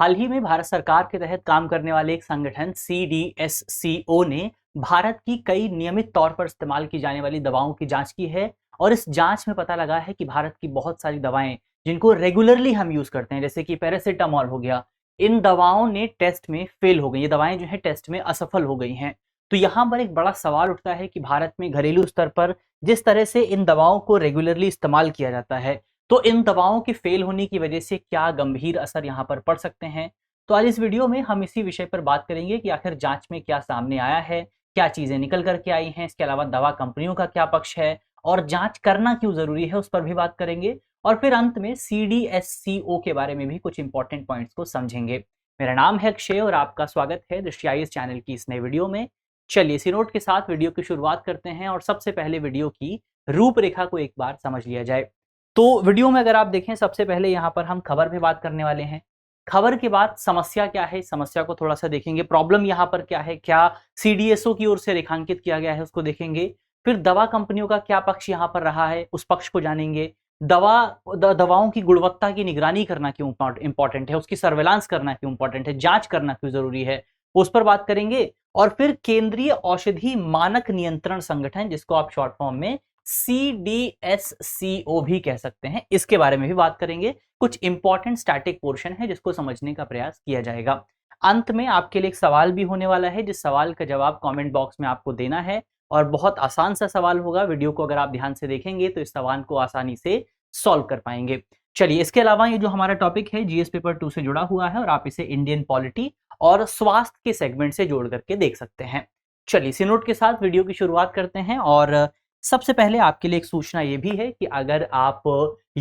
हाल ही में भारत सरकार के तहत काम करने वाले एक संगठन CDSCO ने भारत की कई नियमित तौर पर इस्तेमाल की जाने वाली दवाओं की जांच की है और इस जांच में पता लगा है कि भारत की बहुत सारी दवाएं जिनको रेगुलरली हम यूज करते हैं, जैसे कि पैरासिटामोल हो गया, इन दवाओं ने टेस्ट में फेल हो गई। ये दवाएं जो है टेस्ट में असफल हो गई हैं। तो यहाँ पर एक बड़ा सवाल उठता है कि भारत में घरेलू स्तर पर जिस तरह से इन दवाओं को रेगुलरली इस्तेमाल किया जाता है, तो इन दवाओं के फेल होने की वजह से क्या गंभीर असर यहाँ पर पड़ सकते हैं। तो आज इस वीडियो में हम इसी विषय पर बात करेंगे कि आखिर जांच में क्या सामने आया है, क्या चीजें निकल करके आई हैं, इसके अलावा दवा कंपनियों का क्या पक्ष है और जांच करना क्यों जरूरी है, उस पर भी बात करेंगे। और फिर अंत में CDSCO के बारे में भी कुछ इंपॉर्टेंट पॉइंट्स को समझेंगे। मेरा नाम है अक्षय और आपका स्वागत है दृष्टि आईएएस चैनल की इस नए वीडियो में। चलिए इसी नोट के साथ वीडियो की शुरुआत करते हैं और सबसे पहले वीडियो की रूपरेखा को एक बार समझ लिया जाए। तो वीडियो में अगर आप देखें, सबसे पहले यहाँ पर हम खबर पे बात करने वाले हैं। खबर के बाद समस्या क्या है, समस्या को थोड़ा सा देखेंगे। प्रॉब्लम यहाँ पर क्या है, क्या CDSO की ओर से रेखांकित किया गया है, उसको देखेंगे। फिर दवा कंपनियों का क्या पक्ष यहाँ पर रहा है, उस पक्ष को जानेंगे। दवाओं की गुणवत्ता की निगरानी करना क्यों इंपॉर्टेंट है, उसकी सर्वेलांस करना क्यों इंपॉर्टेंट है, जांच करना क्यों जरूरी है, उस पर बात करेंगे। और फिर केंद्रीय औषधि मानक नियंत्रण संगठन, जिसको आप शॉर्ट फॉर्म में CDSCO भी कह सकते हैं, इसके बारे में भी बात करेंगे। कुछ इंपॉर्टेंट स्टैटिक पोर्शन है जिसको समझने का प्रयास किया जाएगा। अंत में आपके लिए एक सवाल भी होने वाला है, जिस सवाल का जवाब कमेंट बॉक्स में आपको देना है और बहुत आसान सा सवाल होगा। वीडियो को अगर आप ध्यान से देखेंगे तो इस सवाल को आसानी से सॉल्व कर पाएंगे। चलिए, इसके अलावा ये जो हमारा टॉपिक है GS पेपर 2 से जुड़ा हुआ है और आप इसे इंडियन पॉलिटी और स्वास्थ्य के सेगमेंट से जोड़ करके देख सकते हैं। चलिए इसी नोट के साथ वीडियो की शुरुआत करते हैं। और सबसे पहले आपके लिए एक सूचना ये भी है कि अगर आप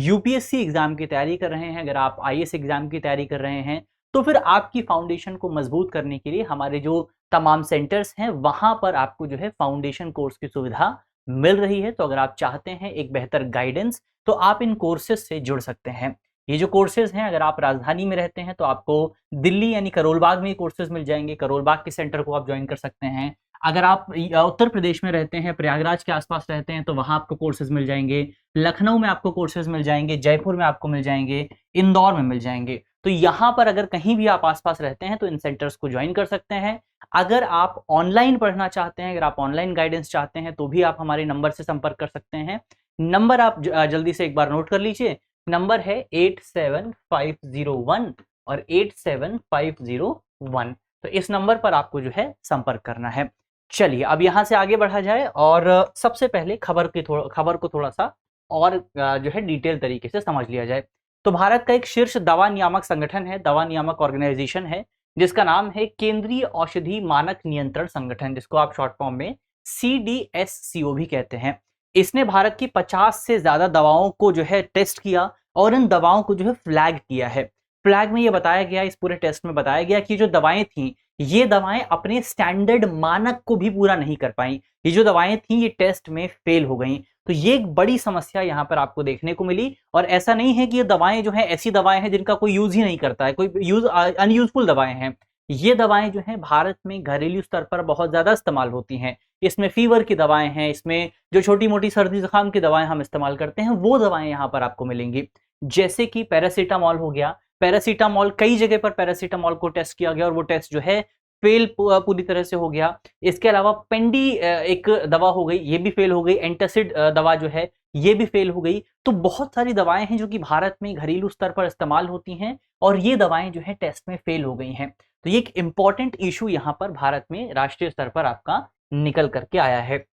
UPSC एग्जाम की तैयारी कर रहे हैं, अगर आप IAS एग्जाम की तैयारी कर रहे हैं, तो फिर आपकी फाउंडेशन को मजबूत करने के लिए हमारे जो तमाम सेंटर्स हैं वहां पर आपको जो है फाउंडेशन कोर्स की सुविधा मिल रही है। तो अगर आप चाहते हैं एक बेहतर गाइडेंस, तो आप इन कोर्सेज से जुड़ सकते हैं। ये जो कोर्सेज हैं, अगर आप राजधानी में रहते हैं तो आपको दिल्ली यानी करोल बाग में कोर्सेज मिल जाएंगे, करोल बाग के सेंटर को आप ज्वाइन कर सकते हैं। अगर आप उत्तर प्रदेश में रहते हैं, प्रयागराज के आसपास रहते हैं, तो वहां आपको कोर्सेज मिल जाएंगे। लखनऊ में आपको कोर्सेज मिल जाएंगे, जयपुर में आपको मिल जाएंगे, इंदौर में मिल जाएंगे। तो यहाँ पर अगर कहीं भी आप आसपास रहते हैं तो इन सेंटर्स को ज्वाइन कर सकते हैं। अगर आप ऑनलाइन पढ़ना चाहते हैं, अगर आप ऑनलाइन गाइडेंस चाहते हैं, तो भी आप हमारे नंबर से संपर्क कर सकते हैं। नंबर आप जल्दी से एक बार नोट कर लीजिए। नंबर है 87501 और 87501। तो इस नंबर पर आपको जो है संपर्क करना है। चलिए अब यहां से आगे बढ़ा जाए और सबसे पहले खबर को थोड़ा सा और जो है डिटेल तरीके से समझ लिया जाए। तो भारत का एक शीर्ष दवा नियामक संगठन है, दवा नियामक ऑर्गेनाइजेशन है, जिसका नाम है केंद्रीय औषधि मानक नियंत्रण संगठन, जिसको आप शॉर्ट फॉर्म में CDSCO भी कहते हैं। इसने भारत की 50 से ज्यादा दवाओं को जो है टेस्ट किया और इन दवाओं को जो है फ्लैग किया है। फ्लैग में ये बताया गया, इस पूरे टेस्ट में बताया गया कि जो दवाएं थी, ये दवाएं अपने स्टैंडर्ड मानक को भी पूरा नहीं कर पाई। ये जो दवाएं थी ये टेस्ट में फेल हो गई। तो ये एक बड़ी समस्या यहाँ पर आपको देखने को मिली। और ऐसा नहीं है कि ये दवाएं जो है ऐसी दवाएं हैं जिनका कोई यूज ही नहीं करता है, कोई अनयूजफुल दवाएं हैं। ये दवाएं जो हैं भारत में घरेलू स्तर पर बहुत ज्यादा इस्तेमाल होती हैं। इसमें फीवर की दवाएं हैं, इसमें जो छोटी मोटी सर्दी जुकाम की दवाएं हम इस्तेमाल करते हैं वो दवाएं यहाँ पर आपको मिलेंगी। जैसे कि पैरासीटामोल हो गया, पैरासीटामोल कई जगह पर पैरासीटामोल को टेस्ट किया गया और वो टेस्ट जो है फेल पूरी तरह से हो गया। इसके अलावा पेंडी एक दवा हो गई, ये भी फेल हो गई। एंटासिड दवा जो है ये भी फेल हो गई। तो बहुत सारी दवाएं हैं जो कि भारत में घरेलू स्तर पर इस्तेमाल होती हैं और ये दवाएं जो है टेस्ट में फेल हो गई हैं। तो ये एक इंपॉर्टेंट इशू यहाँ पर भारत में राष्ट्रीय स्तर पर आपका निकल करके आया है।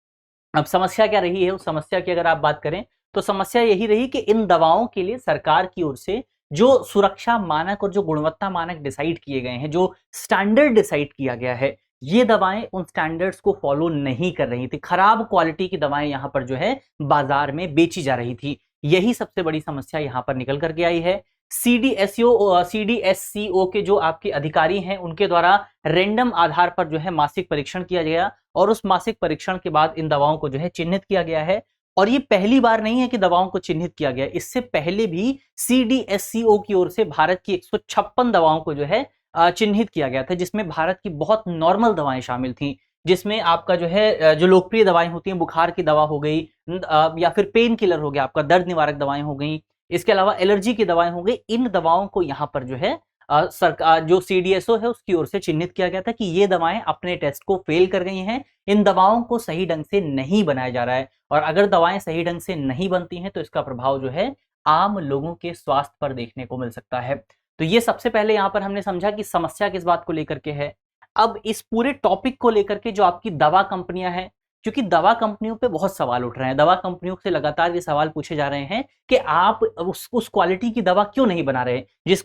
अब समस्या क्या रही है, उस समस्या की अगर आप बात करें तो समस्या यही रही कि इन दवाओं के लिए सरकार की ओर से जो सुरक्षा मानक और जो गुणवत्ता मानक डिसाइड किए गए हैं, जो स्टैंडर्ड डिसाइड किया गया है, ये दवाएं उन स्टैंडर्ड्स को फॉलो नहीं कर रही थी। खराब क्वालिटी की दवाएं यहाँ पर जो है बाजार में बेची जा रही थी। यही सबसे बड़ी समस्या यहाँ पर निकल करके आई है। CDSCO के जो आपके अधिकारी हैं उनके द्वारा रैंडम आधार पर जो है मासिक परीक्षण किया गया और उस मासिक परीक्षण के बाद इन दवाओं को जो है चिन्हित किया गया है। और ये पहली बार नहीं है कि दवाओं को चिन्हित किया गया, इससे पहले भी CDSCO की ओर से भारत की 156 दवाओं को जो है चिन्हित किया गया था, जिसमें भारत की बहुत नॉर्मल दवाएं शामिल थी, जिसमें आपका जो है जो लोकप्रिय दवाएं होती हैं, बुखार की दवा हो गई या फिर पेन किलर हो गया, आपका दर्द निवारक दवाएं हो गई, इसके अलावा एलर्जी की दवाएं हो गई। इन दवाओं को यहाँ पर जो है सरकार जो CDSO है उसकी ओर से चिन्हित किया गया था कि ये दवाएं अपने टेस्ट को फेल कर गई हैं, इन दवाओं को सही ढंग से नहीं बनाया जा रहा है, और अगर दवाएं सही ढंग से नहीं बनती हैं तो इसका प्रभाव जो है आम लोगों के स्वास्थ्य पर देखने को मिल सकता है। तो ये सबसे पहले यहाँ पर हमने समझा कि समस्या किस बात को लेकर के है। अब इस पूरे टॉपिक को लेकर के जो आपकी दवा कंपनियां हैं, क्योंकि दवा कंपनियों पे बहुत सवाल उठ रहे हैं, दवा कंपनियों से लगातार ये सवाल पूछे जा रहे हैं कि आप उस क्वालिटी की दवा क्यों नहीं बना रहे जिस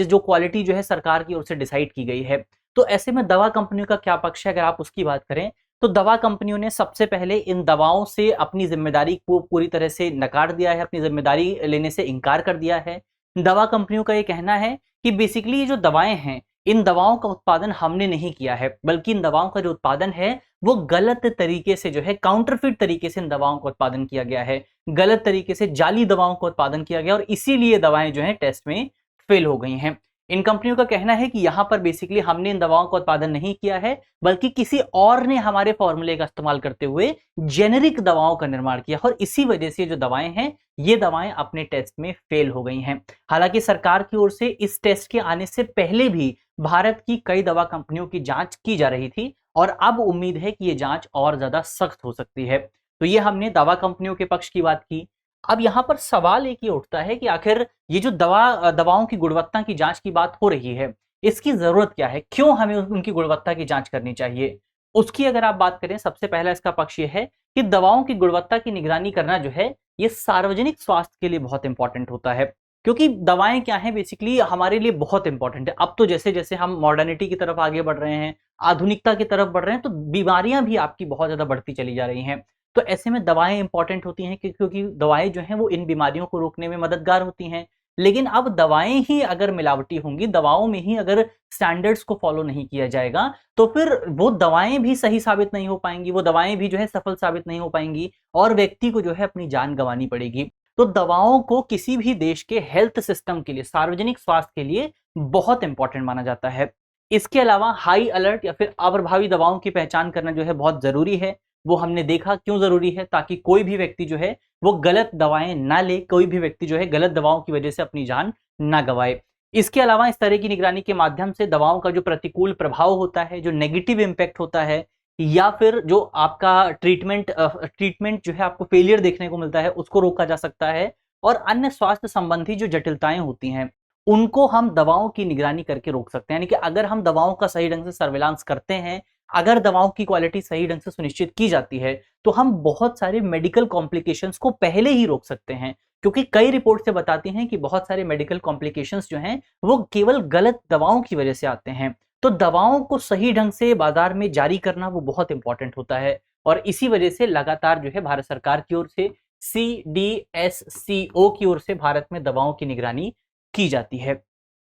जो क्वालिटी जो है सरकार की ओर से डिसाइड की गई है। तो ऐसे में दवा कंपनियों का क्या पक्ष है, अगर आप उसकी बात करें तो दवा कंपनियों ने सबसे पहले इन दवाओं से अपनी जिम्मेदारी को पूरी तरह से नकार दिया है, अपनी जिम्मेदारी लेने से इनकार कर दिया है। दवा कंपनियों का ये कहना है कि बेसिकली ये जो दवाएं हैं, इन दवाओं का उत्पादन हमने नहीं किया है, बल्कि इन दवाओं का जो उत्पादन है वो गलत तरीके से जो है काउंटरफिट तरीके से इन दवाओं का उत्पादन किया गया है, गलत तरीके से जाली दवाओं का उत्पादन किया गया और इसीलिए दवाएं जो है टेस्ट में फेल हो गई हैं। इन कंपनियों का कहना है कि यहाँ पर बेसिकली हमने इन दवाओं का उत्पादन नहीं किया है, बल्कि किसी और ने हमारे फॉर्मूले का इस्तेमाल करते हुए जेनेरिक दवाओं का निर्माण किया और इसी वजह से जो दवाएं हैं ये दवाएं अपने टेस्ट में फेल हो गई हैं। हालांकि सरकार की ओर से इस टेस्ट के आने से पहले भी भारत की कई दवा कंपनियों की जांच की जा रही थी और अब उम्मीद है कि ये जांच और ज्यादा सख्त हो सकती है। तो ये हमने दवा कंपनियों के पक्ष की बात की। अब यहाँ पर सवाल एक ही उठता है कि आखिर ये जो दवाओं की गुणवत्ता की जांच की बात हो रही है, इसकी जरूरत क्या है, क्यों हमें उनकी गुणवत्ता की जांच करनी चाहिए। उसकी अगर आप बात करें, सबसे पहला इसका पक्ष ये है कि दवाओं की गुणवत्ता की निगरानी करना जो है ये सार्वजनिक स्वास्थ्य के लिए बहुत इंपॉर्टेंट होता है, क्योंकि दवाएं क्या है बेसिकली हमारे लिए बहुत इंपॉर्टेंट है। अब तो जैसे जैसे हम मॉडर्निटी की तरफ आगे बढ़ रहे हैं, आधुनिकता की तरफ बढ़ रहे हैं, तो बीमारियां भी आपकी बहुत ज्यादा बढ़ती चली जा रही हैं। तो ऐसे में दवाएं इंपॉर्टेंट होती हैं क्योंकि दवाएं जो हैं वो इन बीमारियों को रोकने में मददगार होती हैं। लेकिन अब दवाएं ही अगर मिलावटी होंगी, दवाओं में ही अगर स्टैंडर्ड्स को फॉलो नहीं किया जाएगा, तो फिर वो दवाएं भी सही साबित नहीं हो पाएंगी, वो दवाएं भी जो है सफल साबित नहीं हो पाएंगी और व्यक्ति को जो है अपनी जान गंवानी पड़ेगी। तो दवाओं को किसी भी देश के हेल्थ सिस्टम के लिए, सार्वजनिक स्वास्थ्य के लिए बहुत इंपॉर्टेंट माना जाता है। इसके अलावा हाई अलर्ट या फिर अप्रभावी दवाओं की पहचान करना जो है बहुत जरूरी है। वो हमने देखा क्यों जरूरी है, ताकि कोई भी व्यक्ति जो है वो गलत दवाएं ना ले, कोई भी व्यक्ति जो है गलत दवाओं की वजह से अपनी जान ना गंवाए। इसके अलावा इस तरह की निगरानी के माध्यम से दवाओं का जो प्रतिकूल प्रभाव होता है, जो नेगेटिव इंपैक्ट होता है, या फिर जो आपका ट्रीटमेंट जो है आपको फेलियर देखने को मिलता है, उसको रोका जा सकता है। और अन्य स्वास्थ्य संबंधी जो जटिलताएं होती हैं उनको हम दवाओं की निगरानी करके रोक सकते हैं। यानी कि अगर हम दवाओं का सही ढंग से सर्विलांस करते हैं, अगर दवाओं की क्वालिटी सही ढंग से सुनिश्चित की जाती है, तो हम बहुत सारे मेडिकल कॉम्प्लिकेशंस को पहले ही रोक सकते हैं। क्योंकि कई रिपोर्ट से बताती हैं कि बहुत सारे मेडिकल कॉम्प्लिकेशंस जो हैं वो केवल गलत दवाओं की वजह से आते हैं। तो दवाओं को सही ढंग से बाजार में जारी करना वो बहुत इंपॉर्टेंट होता है और इसी वजह से लगातार जो है भारत सरकार की ओर से CDSCO की ओर से भारत में दवाओं की निगरानी की जाती है।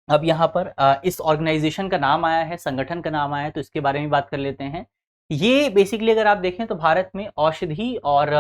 अब यहाँ पर इस ऑर्गेनाइजेशन का नाम आया है, संगठन का नाम आया है, तो इसके बारे में बात कर लेते हैं। ये बेसिकली अगर आप देखें तो भारत में औषधि और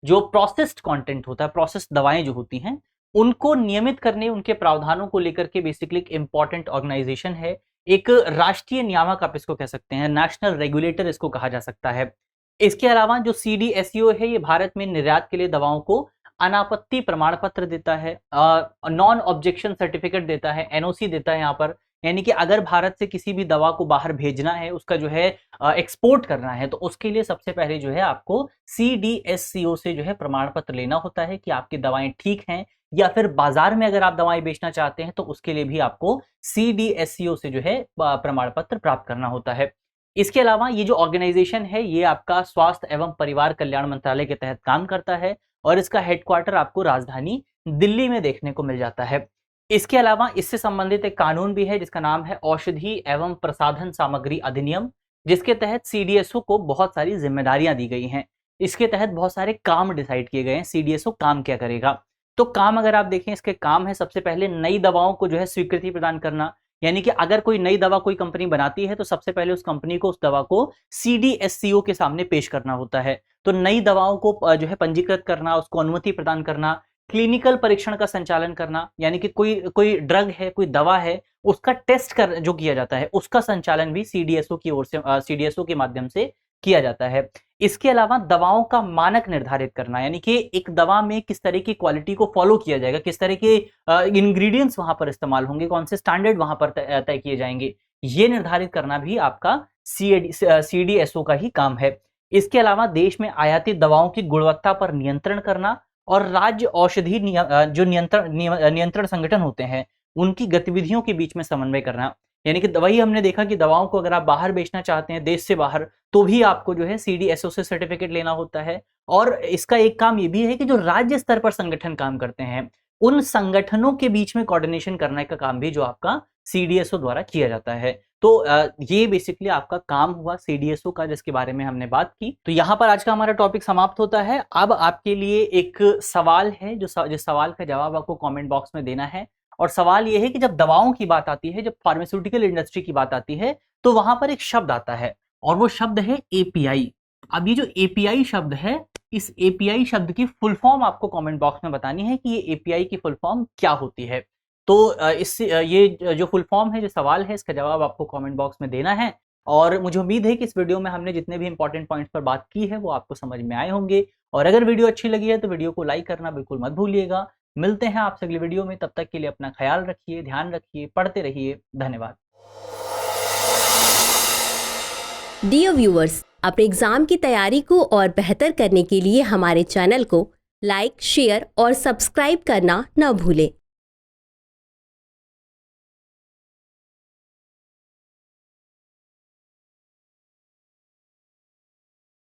जो प्रोसेस्ड कंटेंट होता है, प्रोसेस्ड दवाएं जो होती हैं, उनको नियमित करने, उनके प्रावधानों को लेकर के बेसिकली एक इंपॉर्टेंट ऑर्गेनाइजेशन है। एक राष्ट्रीय नियामक आप इसको कह सकते हैं, नेशनल रेगुलेटर इसको कहा जा सकता है। इसके अलावा जो CDSCO है ये भारत में निर्यात के लिए दवाओं को अनापत्ति प्रमाण पत्र देता है, नॉन ऑब्जेक्शन सर्टिफिकेट देता है, NOC देता है यहाँ पर। यानी कि अगर भारत से किसी भी दवा को बाहर भेजना है, उसका जो है एक्सपोर्ट करना है, तो उसके लिए सबसे पहले जो है आपको CDSCO से जो है प्रमाण पत्र लेना होता है कि आपकी दवाएं ठीक हैं, या फिर बाजार में अगर आप दवाएं बेचना चाहते हैं तो उसके लिए भी आपको CDSCO से जो है प्रमाण पत्र प्राप्त करना होता है। इसके अलावा ये जो ऑर्गेनाइजेशन है ये आपका स्वास्थ्य एवं परिवार कल्याण मंत्रालय के तहत काम करता है और इसका हेडक्वार्टर आपको राजधानी दिल्ली में देखने को मिल जाता है। इसके अलावा इससे संबंधित एक कानून भी है जिसका नाम है औषधि एवं प्रसाधन सामग्री अधिनियम, जिसके तहत CDSO को बहुत सारी जिम्मेदारियां दी गई हैं। इसके तहत बहुत सारे काम डिसाइड किए गए हैं, CDSO काम क्या करेगा। तो काम अगर आप देखें, इसके काम है सबसे पहले नई दवाओं को जो है स्वीकृति प्रदान करना। यानी कि अगर कोई नई दवा कोई कंपनी बनाती है तो सबसे पहले उस कंपनी को उस दवा को CDSCO के सामने पेश करना होता है। तो नई दवाओं को जो है पंजीकृत करना, उसको अनुमति प्रदान करना, क्लिनिकल परीक्षण का संचालन करना, यानी कि कोई ड्रग है, कोई दवा है, उसका टेस्ट जो किया जाता है उसका संचालन भी CDSO की ओर से, CDSO के माध्यम से किया जाता है। इसके अलावा दवाओं का मानक निर्धारित करना, यानी कि एक दवा में किस तरह की क्वालिटी को फॉलो किया जाएगा, किस तरह के इंग्रेडिएंट्स वहां पर इस्तेमाल होंगे, कौन से स्टैंडर्ड वहां पर तय किए जाएंगे, ये निर्धारित करना भी आपका CDSO का ही काम है। इसके अलावा देश में आयातित दवाओं की गुणवत्ता पर नियंत्रण करना और राज्य औषधि जो नियंत्रण संगठन होते हैं उनकी गतिविधियों के बीच में समन्वय करना। यानी कि वही हमने देखा कि दवाओं को अगर आप बाहर बेचना चाहते हैं देश से बाहर, तो भी आपको जो है CDSO से सर्टिफिकेट लेना होता है। और इसका एक काम ये भी है कि जो राज्य स्तर पर संगठन काम करते हैं उन संगठनों के बीच में कोऑर्डिनेशन करने का काम भी जो आपका CDSO द्वारा किया जाता है। तो ये बेसिकली आपका काम हुआ CDSO का, जिसके बारे में हमने बात की। तो यहाँ पर आज का हमारा टॉपिक समाप्त होता है। अब आपके लिए एक सवाल है, जिस सवाल का जवाब आपको कमेंट बॉक्स में देना है। और सवाल ये है कि जब दवाओं की बात आती है, जब फार्मास्यूटिकल इंडस्ट्री की बात आती है, तो वहां पर एक शब्द आता है और वो शब्द है API। अब ये जो API शब्द है, इस API शब्द की फुल फॉर्म आपको कमेंट बॉक्स में बतानी है कि ये API की फुल फॉर्म क्या होती है। तो ये जो फुल फॉर्म है, जो सवाल है, इसका जवाब आपको कमेंट बॉक्स में देना है। और मुझे उम्मीद है कि इस वीडियो में हमने जितने भी इंपॉर्टेंट पॉइंट्स पर बात की है वो आपको समझ में आए होंगे। और अगर वीडियो अच्छी लगी है तो वीडियो को लाइक करना बिल्कुल मत भूलिएगा। मिलते हैं आपसे अगली वीडियो में, तब तक के लिए अपना ख्याल रखिए, ध्यान रखिए, पढ़ते रहिए। धन्यवाद। डियर व्यूअर्स, अपने एग्जाम की तैयारी को और बेहतर करने के लिए हमारे चैनल को लाइक, शेयर और सब्सक्राइब करना न भूलें।